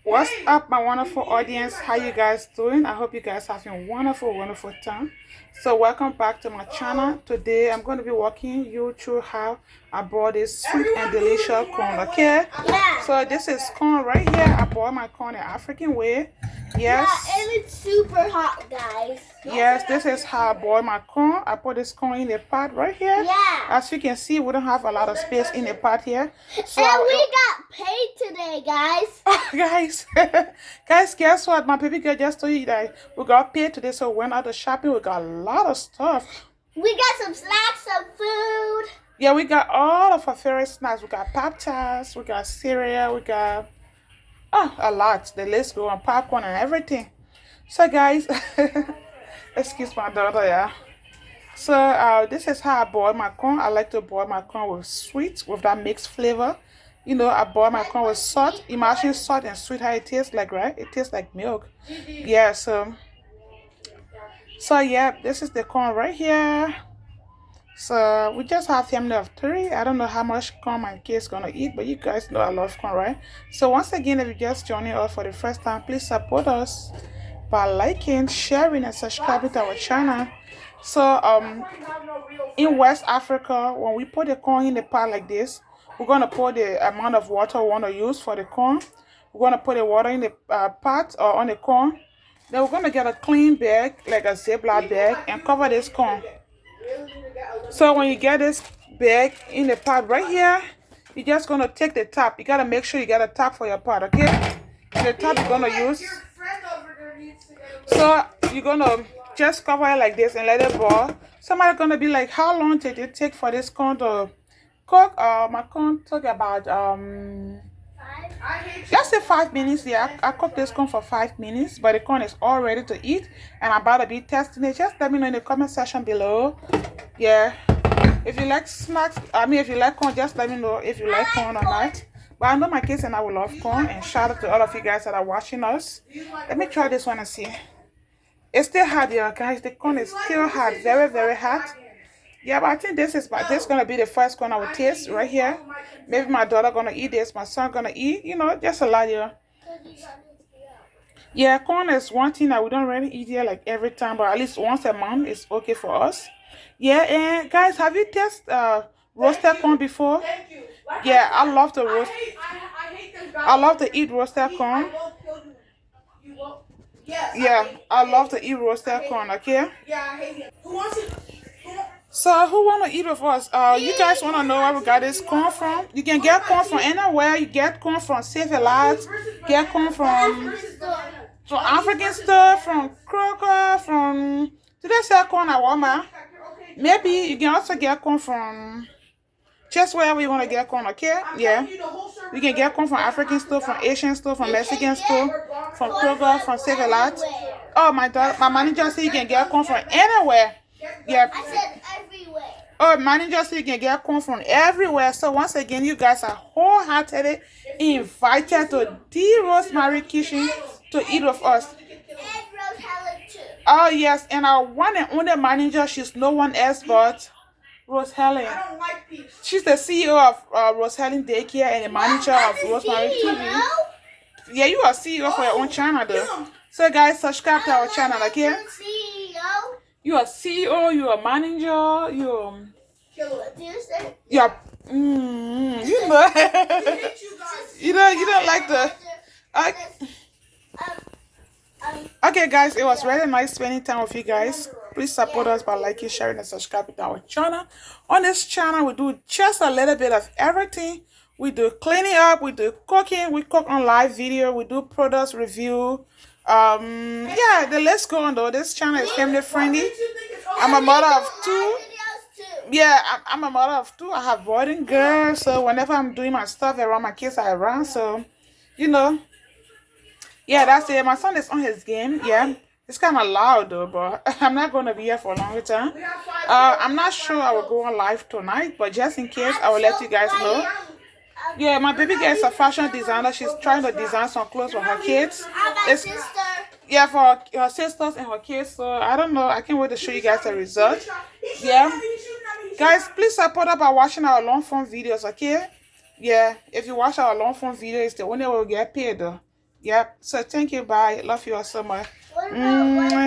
What's up, my wonderful audience? How you guys doing? I hope you guys having a wonderful time. So welcome back to my channel. Today I'm going to be walking you through how I bought this sweet and delicious corn. Okay, so this is corn right here. I bought my corn the African way. Yes, yeah, and it's super hot, guys. Yes, this is how I boil my corn. I put this corn in the pot right here. Yeah. As you can see, we don't have a lot of space in the pot here. So and we got paid today, guys. Guys, guess what? My baby girl just told you that we got paid today, so we went out to shopping. We got a lot of stuff. We got some snacks, some food. Yeah, we got all of our favorite snacks. We got Pop-Tarts, we got cereal, we got a lot. The list go on, popcorn and everything. So guys, excuse my daughter, yeah. So this is how I boil my corn. I like to boil my corn with sweet, with that mixed flavor. You know, I boil my corn with salt. Imagine salt and sweet how it tastes like, right? It tastes like milk. Yeah, so yeah, this is the corn right here. So we just have family of 3. I don't know how much corn my kids gonna eat, but you guys know I love corn, right? So once again, if you just joining us for the first time, please support us by liking, sharing, and subscribing to our channel. So in West Africa, when we put the corn in the pot like this, we're gonna put the amount of water we want to use for the corn. We're gonna put the water in the pot or on the corn. Then we're gonna get a clean bag, like a Ziploc bag, and cover this corn. So when you get this bag in the pot right here, you're just gonna take the top. You gotta make sure you get a top for your pot, okay? And the top you're gonna use. So you're gonna just cover it like this and let it boil. Somebody's gonna be like, how long did it take for this corn to cook? My corn took about just say 5 minutes. Yeah, I cooked this corn for 5 minutes, but the corn is all ready to eat, and I'm about to be testing it. Just let me know in the comment section below. Yeah, if you like snacks, if you like corn, just let me know if you like corn or not. But I know my kids and I will love corn, and shout out to all of you guys that are watching us. Let me try this one and see. It's still hot, yeah, guys. The corn is still hot, very hot. Yeah, but I think this is gonna be the first corn I will taste right here. Maybe my daughter gonna eat this, my son gonna eat. You know, just a lot here. Yeah, corn is one thing that we don't really eat here like every time, but at least once a month is okay for us. Yeah, and guys, have you tasted roasted corn before? Yeah, I love to roast. I love to eat roasted corn. Yeah, I love to eat roasted corn. Okay. So who wanna eat with us? You guys wanna know where we got this corn from? You can get corn from anywhere. You get corn from Save-A-Lot, get corn from African store, from Kroger, from do they sell corn at Walmart? Maybe you can also get corn from just wherever you want to get corn, okay? Yeah. You can get corn from African store, from Asian store, from Mexican store, from Kroger, from Save-A-Lot. Oh, my manager said you can get corn from anywhere. Yeah. I said everywhere. Oh, manager said you can get corn from everywhere. So once again, you guys are wholeheartedly invited to the Rosemary Kitchen to eat with us. Oh yes, and our one and only manager, she's no one else but Rose Helen. She's the CEO of Rose Helen Daycare and the manager of Rosemary TV. Yeah, you are CEO for your own channel though. So guys, subscribe to our channel, okay? You are CEO, you are manager, you're you know. you don't like the okay guys, it was really nice spending time with you guys. Please support us by liking, sharing, and subscribing to our channel. On this channel we do just a little bit of everything. We do cleaning up, we do cooking, we cook on live video, we do products review. Yeah, the list go on though. This channel is family friendly. I'm a mother of 2. Yeah, I'm a mother of 2. I have boarding girls, so whenever I'm doing my stuff around, my kids are around, so you know. Yeah, that's it. My son is on his game. Yeah, it's kind of loud though, but I'm not going to be here for a longer time. I'm not sure I will go on live tonight, but just in case, I will let you guys know. Yeah, my baby girl is a fashion designer. She's trying to design some clothes for her kids. Yeah, for her sisters and her kids. So I don't know. I can't wait to show you guys the result. Yeah, guys, please support us by watching our long form videos. Okay. Yeah, if you watch our long form video, it's the only way we get paid though. Yep. So thank you. Bye. Love you all so much. What about